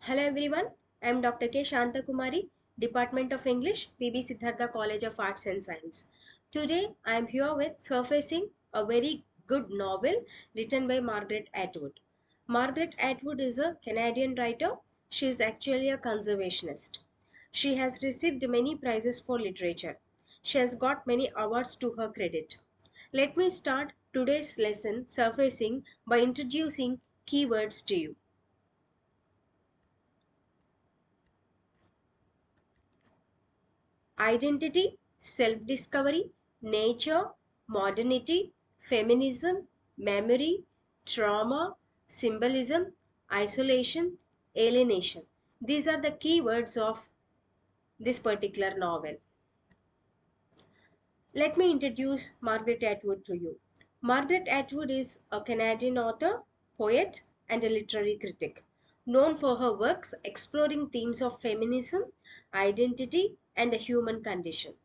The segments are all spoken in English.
Hello everyone, I am Dr. K. Shantakumari, Department of English, PB Siddhartha College of Arts and Science. Today I am here with Surfacing, a very good novel written by Margaret Atwood. Margaret Atwood is a Canadian writer. She is actually a conservationist. She has received many prizes for literature. She has got many awards to her credit. Let me start today's lesson, Surfacing, by introducing keywords to you. Identity, self discovery, nature, modernity, feminism, memory, trauma, symbolism, isolation, alienation. These are the keywords of this particular novel. Let me introduce Margaret Atwood to you. Margaret Atwood is a Canadian author, poet, and a literary critic, known for her works exploring themes of feminism, identity, and the human condition.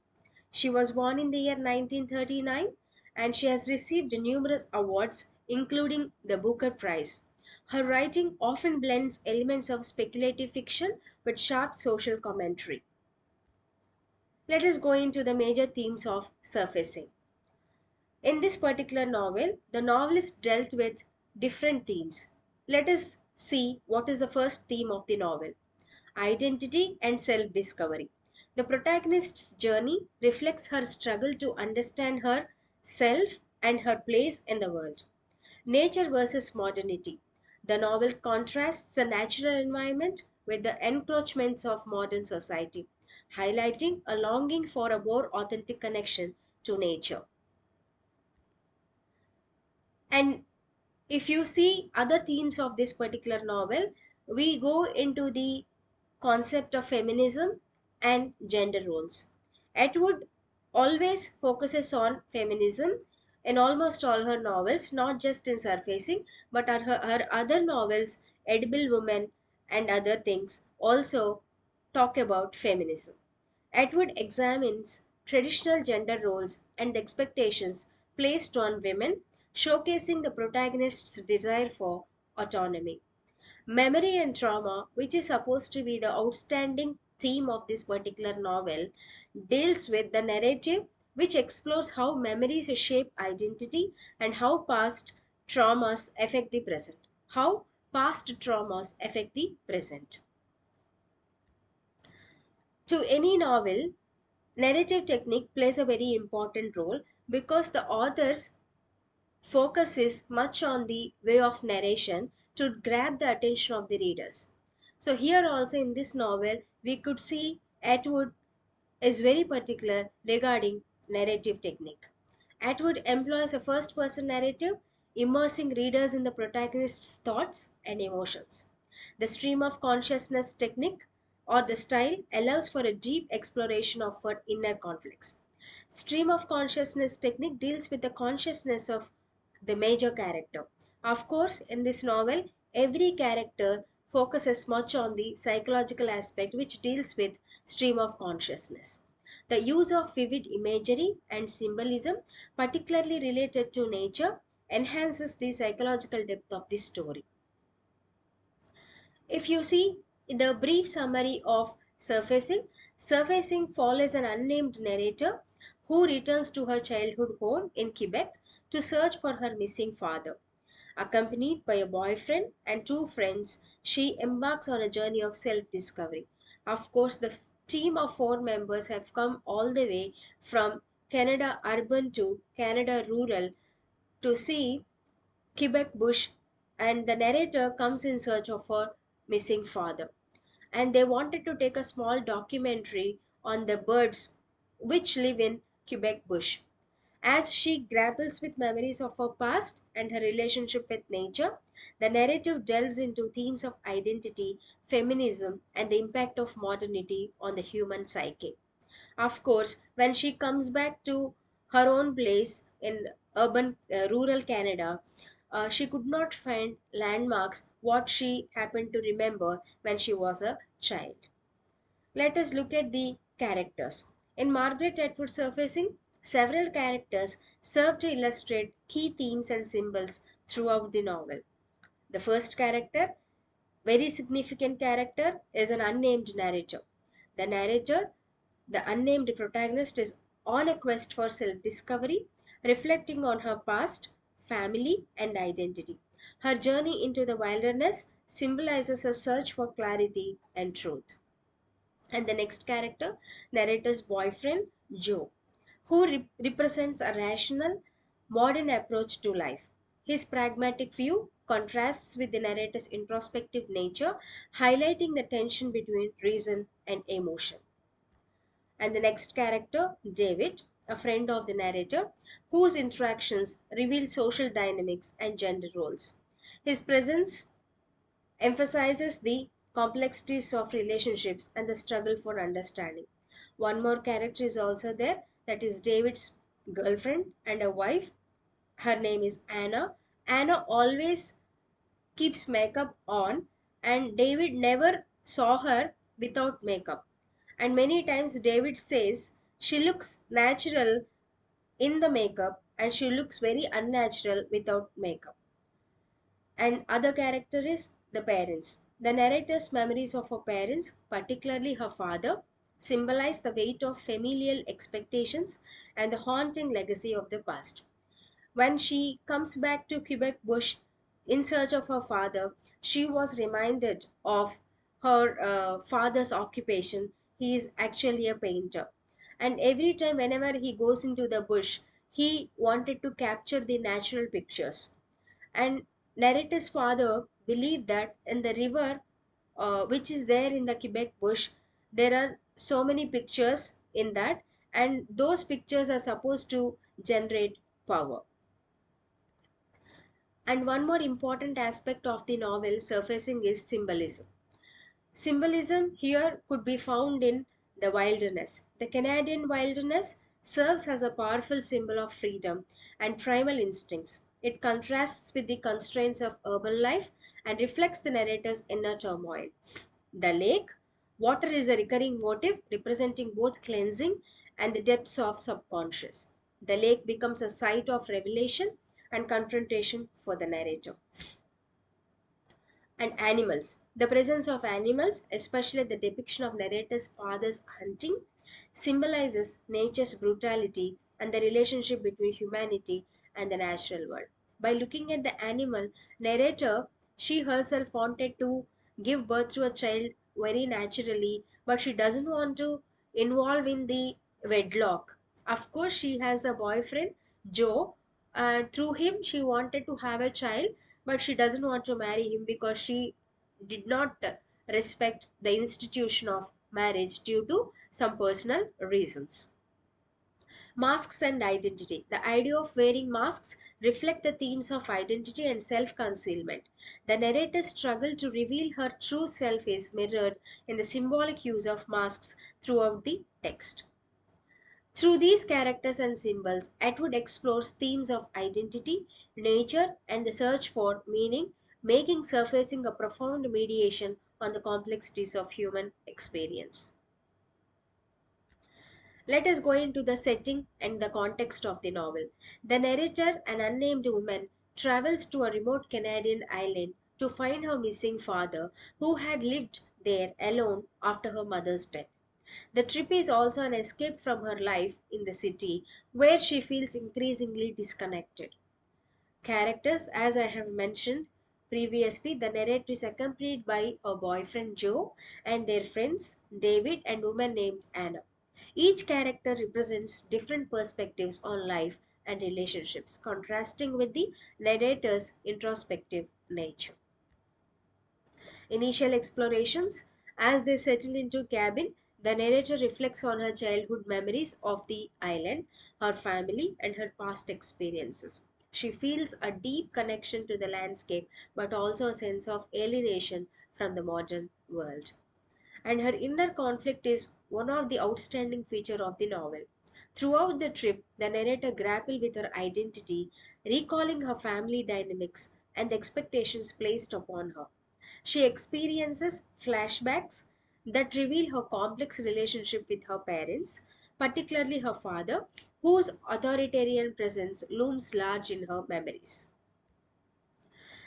She was born in the year 1939 and she has received numerous awards, including the Booker Prize. Her writing often blends elements of speculative fiction with sharp social commentary. Let us go into the major themes of surfacing. In this particular novel, the novelist dealt with different themes. Let us see what is the first theme of the novel: identity and self discovery. The protagonist's journey reflects her struggle to understand her self and her place in the world. Nature versus modernity. The novel contrasts the natural environment with the encroachments of modern society, highlighting a longing for a more authentic connection to nature. And if you see other themes of this particular novel, we go into the concept of feminism and gender roles. Atwood always focuses on feminism in almost all her novels, not just in Surfacing, but her other novels, Edible Woman and other things, also talk about feminism. Atwood examines traditional gender roles and expectations placed on women, showcasing the protagonist's desire for autonomy. Memory and trauma, which is supposed to be the outstanding theme of this particular novel, deals with the narrative which explores how memories shape identity and how past traumas affect the present. How past traumas affect the present. To any novel, narrative technique plays a very important role because the author's focus is much on the way of narration to grab the attention of the readers. So, here also in this novel, we could see Atwood is very particular regarding narrative technique. Atwood employs a first person narrative, immersing readers in the protagonist's thoughts and emotions. The stream of consciousness technique or the style allows for a deep exploration of her inner conflicts. Stream of consciousness technique deals with the consciousness of the major character. Of course, in this novel, every character focuses much on the psychological aspect which deals with stream of consciousness. The use of vivid imagery and symbolism, particularly related to nature, enhances the psychological depth of the story. If you see the brief summary of Surfacing, Surfacing follows an unnamed narrator who returns to her childhood home in Quebec to search for her missing father. Accompanied by a boyfriend and two friends, she embarks on a journey of self discovery. Of course, the team of four members have come all the way from Canada urban to Canada rural to see Quebec bush, and the narrator comes in search of her missing father. And they wanted to take a small documentary on the birds which live in Quebec bush. As she grapples with memories of her past and her relationship with nature, the narrative delves into themes of identity, feminism, and the impact of modernity on the human psyche. Of course, when she comes back to her own place in urban, rural Canada, she could not find landmarks what she happened to remember when she was a child. Let us look at the characters. In Margaret Atwood Surfacing, several characters serve to illustrate key themes and symbols throughout the novel. The first character very significant character is an unnamed narrator. The narrator, the unnamed protagonist, is on a quest for self discovery, reflecting on her past, family, and identity. Her journey into the wilderness symbolizes a search for clarity and truth. And the next character, narrator's boyfriend, Joe, who represents a rational, modern approach to life. His pragmatic view contrasts with the narrator's introspective nature, highlighting the tension between reason and emotion. And the next character, David, a friend of the narrator, whose interactions reveal social dynamics and gender roles. His presence emphasizes the complexities of relationships and the struggle for understanding. One more character is also there, that is David's girlfriend and a wife. Her name is Anna. Anna always keeps makeup on, and David never saw her without makeup. And many times David says she looks natural in the makeup and she looks very unnatural without makeup. And other character is the parents. The narrator's memories of her parents, particularly her father, symbolize the weight of familial expectations and the haunting legacy of the past. When she comes back to Quebec Bush in search of her father, she was reminded of her father's occupation. He is actually a painter. And every time, whenever he goes into the bush, he wanted to capture the natural pictures. And narrator's father believed that in the river, which is there in the Quebec bush, there are so many pictures in that, and those pictures are supposed to generate power. And one more important aspect of the novel surfacing is symbolism. Symbolism here could be found in the wilderness. The Canadian wilderness serves as a powerful symbol of freedom and primal instincts. It contrasts with the constraints of urban life and reflects the narrator's inner turmoil. The lake, water is a recurring motive representing both cleansing and the depths of subconscious. The lake becomes a site of revelation and confrontation for the narrator. And animals. The presence of animals, especially the depiction of narrator's father's hunting, symbolizes nature's brutality and the relationship between humanity and the natural world. By looking at the animal, narrator, she herself wanted to give birth to a child very naturally, but she doesn't want to involve in the wedlock. Of course, she has a boyfriend, Joe. Through him, she wanted to have a child, but she doesn't want to marry him because she did not respect the institution of marriage due to some personal reasons. Masks and identity. The idea of wearing masks reflect the themes of identity and self-concealment. The narrator's struggle to reveal her true self is mirrored in the symbolic use of masks throughout the text. Through these characters and symbols, Atwood explores themes of identity, nature, and the search for meaning, making surfacing a profound mediation on the complexities of human experience. Let us go into the setting and the context of the novel. The narrator, an unnamed woman, travels to a remote Canadian island to find her missing father, who had lived there alone after her mother's death. The trip is also an escape from her life in the city, where she feels increasingly disconnected. Characters, as I have mentioned previously, the narrator is accompanied by her boyfriend Joe and their friends David and woman named Anna. Each character represents different perspectives on life and relationships, contrasting with the narrator's introspective nature. Initial explorations. As they settle into cabin, the narrator reflects on her childhood memories of the island, her family, and her past experiences. She feels a deep connection to the landscape, but also a sense of alienation from the modern world. And her inner conflict is one of the outstanding features of the novel. Throughout the trip, the narrator grapples with her identity, recalling her family dynamics and the expectations placed upon her. She experiences flashbacks that reveal her complex relationship with her parents, particularly her father, whose authoritarian presence looms large in her memories.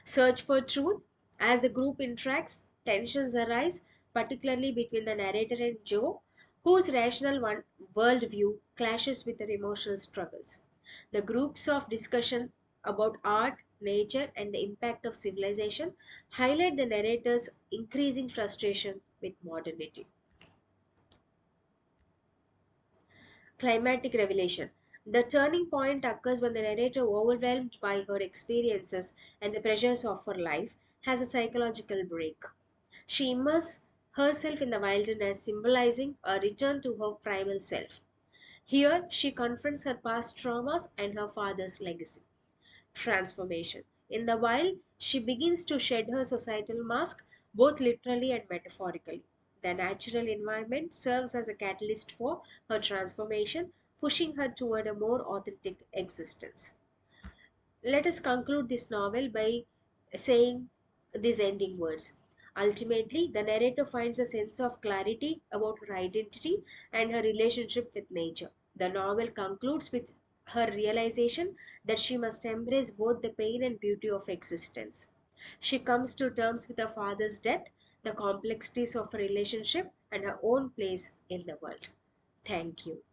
Search for truth. As the group interacts, Tensions arise, particularly between the narrator and Joe, whose rational worldview clashes with their emotional struggles. The groups of discussion about art, nature, and the impact of civilization highlight the narrator's increasing frustration with modernity. Climatic revelation. The turning point occurs when the narrator, overwhelmed by her experiences and the pressures of her life, has a psychological break. She immerses herself in the wilderness, symbolizing a return to her primal self. Here, she confronts her past traumas and her father's legacy. Transformation. In the wild, she begins to shed her societal mask, both literally and metaphorically. The natural environment serves as a catalyst for her transformation, pushing her toward a more authentic existence. Let us conclude this novel by saying these ending words. Ultimately, the narrator finds a sense of clarity about her identity and her relationship with nature. The novel concludes with her realization that she must embrace both the pain and beauty of existence. She comes to terms with her father's death, the complexities of her relationship, and her own place in the world. Thank you.